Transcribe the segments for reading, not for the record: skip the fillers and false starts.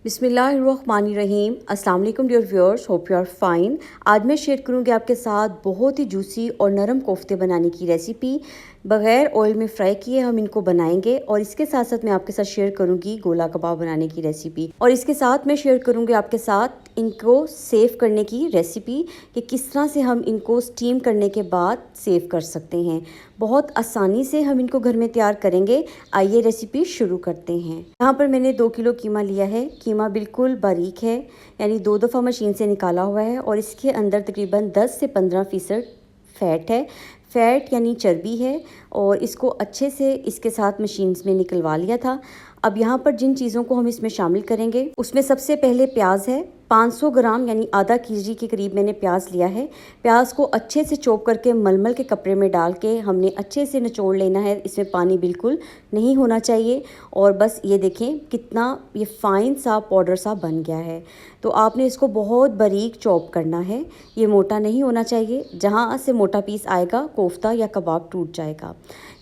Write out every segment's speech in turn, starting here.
बिस्मिल्लाहिर्रहमानिर्रहीम। अस्सलाम वालेकुम dear viewers, hope you are fine. आज मैं शेयर करूंगी आपके साथ बहुत ही जूसी और नरम कोफ्ते बनाने की रेसिपी। बग़ैर ऑयल में फ्राई किए हम इनको बनाएंगे और इसके साथ साथ मैं आपके साथ शेयर करूंगी गोला कबाब बनाने की रेसिपी, और इसके साथ मैं शेयर करूंगी आपके साथ इनको सेव करने की रेसिपी कि किस तरह से हम इनको स्टीम करने के बाद सेव कर सकते हैं। बहुत आसानी से हम इनको घर में तैयार करेंगे। आइए रेसिपी शुरू करते हैं। यहाँ पर मैंने 2 किलो कीमा लिया है। कीमा बिल्कुल बारीक है, यानी 2 दफ़ा मशीन से निकाला हुआ है, और इसके अंदर तकरीबन 10 से 15% फ़ैट है। फ़ैट यानी चर्बी है, और इसको अच्छे से इसके साथ मशीन में निकलवा लिया था। अब यहाँ पर जिन चीज़ों को हम इसमें शामिल करेंगे उसमें सबसे पहले प्याज है। 500 ग्राम यानी आधा केजी के करीब मैंने प्याज लिया है। प्याज को अच्छे से चॉप करके मलमल के कपड़े में डाल के हमने अच्छे से निचोड़ लेना है। इसमें पानी बिल्कुल नहीं होना चाहिए, और बस ये देखें कितना ये फ़ाइन सा पाउडर सा बन गया है। तो आपने इसको बहुत बारीक चॉप करना है, ये मोटा नहीं होना चाहिए। जहाँ से मोटा पीस आएगा कोफ्ता या कबाब टूट जाएगा।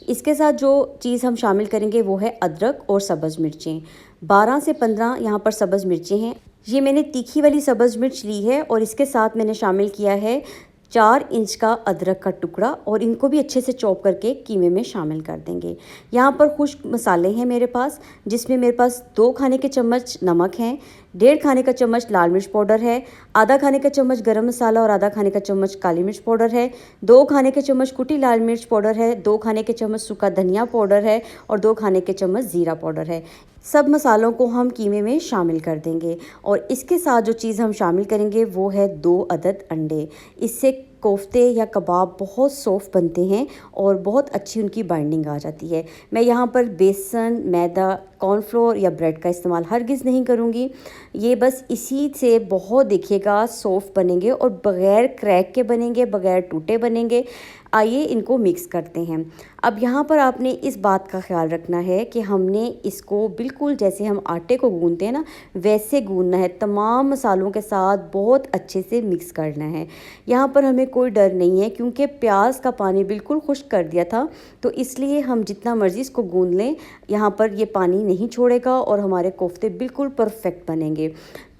इसके साथ जो चीज़ हम शामिल करेंगे वो है अदरक और सब्ज़ मिर्चें। 12 से 15 यहाँ पर सब्ज़ मिर्चें हैं। ये मैंने तीखी वाली सब्ज़ मिर्च ली है, और इसके साथ मैंने शामिल किया है 4 इंच का अदरक का टुकड़ा, और इनको भी अच्छे से चॉप करके कीमे में शामिल कर देंगे। यहाँ पर खुश्क मसाले हैं मेरे पास, जिसमें मेरे पास 2 खाने के चम्मच नमक हैं, 1.5 खाने का चम्मच लाल मिर्च पाउडर है, आधा खाने का चम्मच गरम मसाला और आधा खाने का चम्मच काली मिर्च पाउडर है, 2 खाने के चम्मच कुटी लाल मिर्च पाउडर है, 2 खाने के चम्मच सूखा धनिया पाउडर है, और 2 खाने के चम्मच ज़ीरा पाउडर है। सब मसालों को हम कीमे में शामिल कर देंगे, और इसके साथ जो चीज़ हम शामिल करेंगे वो है 2 अदद अंडे। इससे कोफ्ते या कबाब बहुत सॉफ्ट बनते हैं और बहुत अच्छी उनकी बाइंडिंग आ जाती है। मैं यहाँ पर बेसन, मैदा, कॉर्नफ्लोर या ब्रेड का इस्तेमाल हरगिज़ नहीं करूँगी। ये बस इसी से बहुत देखिएगा सॉफ्ट बनेंगे और बग़ैर क्रैक के बनेंगे, बग़ैर टूटे बनेंगे। आइए इनको मिक्स करते हैं। अब यहाँ पर आपने इस बात का ख्याल रखना है कि हमने इसको बिल्कुल जैसे हम आटे को गूंदते हैं ना, वैसे गूंदना है। तमाम मसालों के साथ बहुत अच्छे से मिक्स करना है। यहाँ पर हमें कोई डर नहीं है, क्योंकि प्याज का पानी बिल्कुल खुश्क कर दिया था, तो इसलिए हम जितना मर्ज़ी इसको गूंद लें, यहाँ पर ये पानी नहीं छोड़ेगा और हमारे कोफ्ते बिल्कुल परफेक्ट बनेंगे।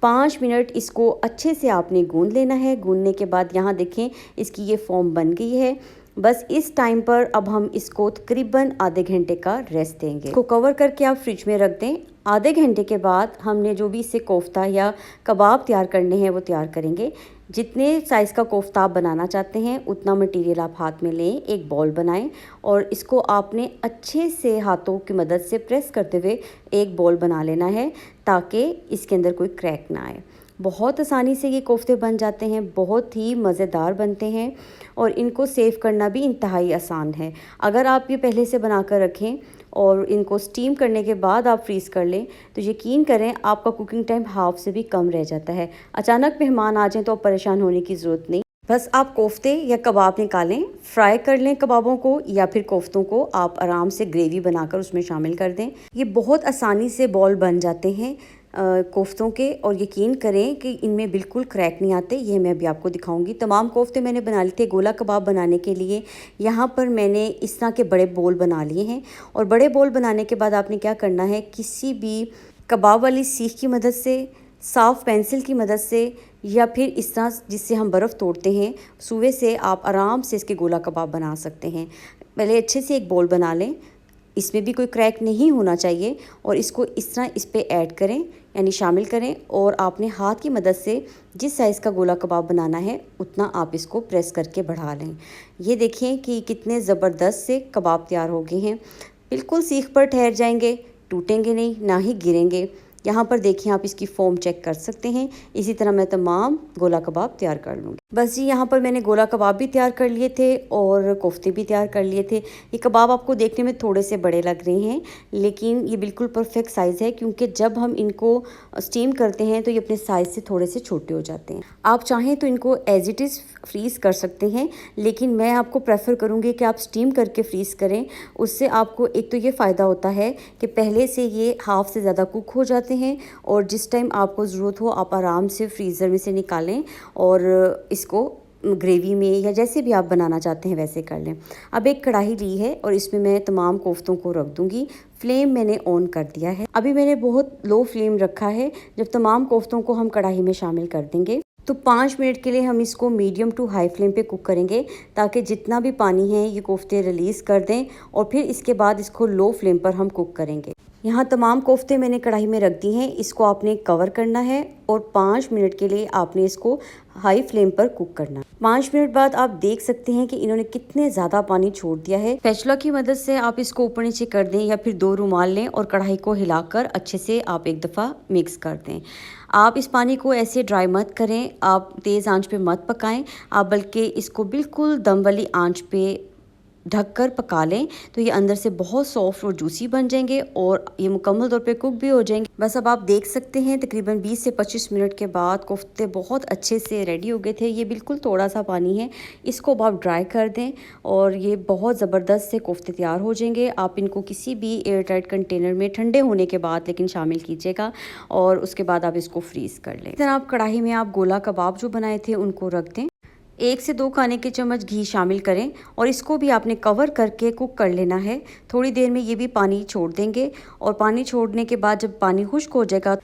5 मिनट इसको अच्छे से आपने गूंद लेना है। गूंदने के बाद यहाँ देखें इसकी ये फॉर्म बन गई है। बस इस टाइम पर अब हम इसको तकरीबन आधे घंटे का रेस्ट देंगे। इसको कवर करके आप फ्रिज में रख दें। आधे घंटे के बाद हमने जो भी इससे कोफ्ता या कबाब तैयार करने हैं वो तैयार करेंगे। जितने साइज़ का कोफ्ता आप बनाना चाहते हैं उतना मटेरियल आप हाथ में लें, एक बॉल बनाएं, और इसको आपने अच्छे से हाथों की मदद से प्रेस करते हुए एक बॉल बना लेना है, ताकि इसके अंदर कोई क्रैक ना आए। बहुत आसानी से ये कोफ्ते बन जाते हैं, बहुत ही मज़ेदार बनते हैं, और इनको सेव करना भी इंतहाई आसान है। अगर आप ये पहले से बना कर रखें और इनको स्टीम करने के बाद आप फ्रीज़ कर लें, तो यकीन करें आपका कुकिंग टाइम हाफ से भी कम रह जाता है। अचानक मेहमान आ जाएं तो आप परेशान होने की ज़रूरत नहीं। बस आप कोफ्ते या कबाब निकालें, फ्राई कर लें कबाबों को, या फिर कोफ्तों को आप आराम से ग्रेवी बनाकर उसमें शामिल कर दें। ये बहुत आसानी से बॉल बन जाते हैं कोफ्तों के, और यकीन करें कि इनमें बिल्कुल क्रैक नहीं आते। ये मैं अभी आपको दिखाऊंगी। तमाम कोफ्ते मैंने बना लिए थे। गोला कबाब बनाने के लिए यहाँ पर मैंने इस तरह के बड़े बोल बना लिए हैं, और बड़े बोल बनाने के बाद आपने क्या करना है, किसी भी कबाब वाली सीख की मदद से, साफ़ पेंसिल की मदद से, या फिर इस तरह जिससे हम बर्फ़ तोड़ते हैं सूए से, आप आराम से इसके गोला कबाब बना सकते हैं। पहले अच्छे से एक बोल बना लें, इसमें भी कोई क्रैक नहीं होना चाहिए, और इसको इस तरह इस पे ऐड करें, यानी शामिल करें, और आपने हाथ की मदद से जिस साइज़ का गोला कबाब बनाना है उतना आप इसको प्रेस करके बढ़ा लें। ये देखें कि कितने ज़बरदस्त से कबाब तैयार हो गए हैं। बिल्कुल सीख पर ठहर जाएंगे, टूटेंगे नहीं, ना ही गिरेंगे। यहाँ पर देखिए आप इसकी फॉर्म चेक कर सकते हैं। इसी तरह मैं तमाम गोला कबाब तैयार कर लूँगी। बस जी, यहाँ पर मैंने गोला कबाब भी तैयार कर लिए थे और कोफ्ते भी तैयार कर लिए थे। ये कबाब आपको देखने में थोड़े से बड़े लग रहे हैं, लेकिन ये बिल्कुल परफेक्ट साइज़ है, क्योंकि जब हम इनको स्टीम करते हैं तो ये अपने साइज़ से थोड़े से छोटे हो जाते हैं। आप चाहें तो इनको एज इट इज़ फ्रीज़ कर सकते हैं, लेकिन मैं आपको प्रेफर करूँगी कि आप स्टीम करके फ्रीज़ करें। उससे आपको एक तो ये फ़ायदा होता है कि पहले से ये हाफ़ से ज़्यादा कुक हो जाते हैं, और जिस टाइम आपको ज़रूरत हो आप आराम से फ्रीज़र में से निकालें और इसको ग्रेवी में या जैसे भी आप बनाना चाहते हैं वैसे कर लें। अब एक कढ़ाई ली है और इसमें मैं तमाम कोफ्तों को रख दूँगी। फ्लेम मैंने ऑन कर दिया है। अभी मैंने बहुत लो फ्लेम रखा है। जब तमाम कोफ्तों को हम कढ़ाई में शामिल कर देंगे तो 5 मिनट के लिए हम इसको मीडियम टू हाई फ्लेम पे कुक करेंगे, ताकि जितना भी पानी है ये कोफ्ते रिलीज़ कर दें और फिर इसके बाद इसको लो फ्लेम पर हम कुक करेंगे। यहाँ तमाम कोफ्ते मैंने कढ़ाई में रख दी हैं। इसको आपने कवर करना है और 5 मिनट के लिए आपने इसको हाई फ्लेम पर कुक करना। 5 मिनट बाद आप देख सकते हैं कि इन्होंने कितने ज़्यादा पानी छोड़ दिया है। स्पैचुला की मदद से आप इसको ऊपर नीचे कर दें या फिर 2 रुमाल लें और कढ़ाई को हिलाकर अच्छे से आप एक दफ़ा मिक्स कर दें। आप इस पानी को ऐसे ड्राई मत करें, आप तेज़ आंच पे मत पकाएं, आप बल्कि इसको बिल्कुल दम वाली आंच पे ढककर पका लें तो ये अंदर से बहुत सॉफ्ट और जूसी बन जाएंगे और ये मुकम्मल तौर पे कुक भी हो जाएंगे। बस अब आप देख सकते हैं तकरीबन 20 से 25 मिनट के बाद कोफ्ते बहुत अच्छे से रेडी हो गए थे। ये बिल्कुल थोड़ा सा पानी है, इसको अब आप ड्राई कर दें और ये बहुत ज़बरदस्त से कोफ्ते तैयार हो जाएंगे। आप इनको किसी भी एयर टाइट कंटेनर में ठंडे होने के बाद लेकिन शामिल कीजिएगा और उसके बाद आप इसको फ्रीज़ कर लें। इस तरह आप कढ़ाई में आप गोला कबाब जो बनाए थे उनको रख दें। 1 से 2 खाने के चम्मच घी शामिल करें और इसको भी आपने कवर करके कुक कर लेना है। थोड़ी देर में ये भी पानी छोड़ देंगे और पानी छोड़ने के बाद जब पानी खुश्क हो जाएगा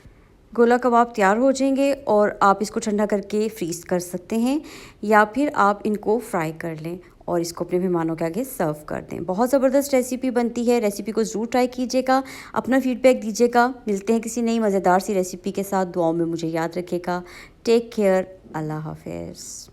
गोला कबाब तैयार हो जाएंगे और आप इसको ठंडा करके फ्रीज़ कर सकते हैं या फिर आप इनको फ्राई कर लें और इसको अपने मेहमानों के आगे सर्व कर दें। बहुत ज़बरदस्त रेसिपी बनती है। रेसिपी को ज़रूर ट्राई कीजिएगा, अपना फीडबैक दीजिएगा। मिलते हैं किसी नई मज़ेदार सी रेसिपी के साथ। दुआओं में मुझे याद रखिएगा। Take care. अल्लाह हाफ़िज़।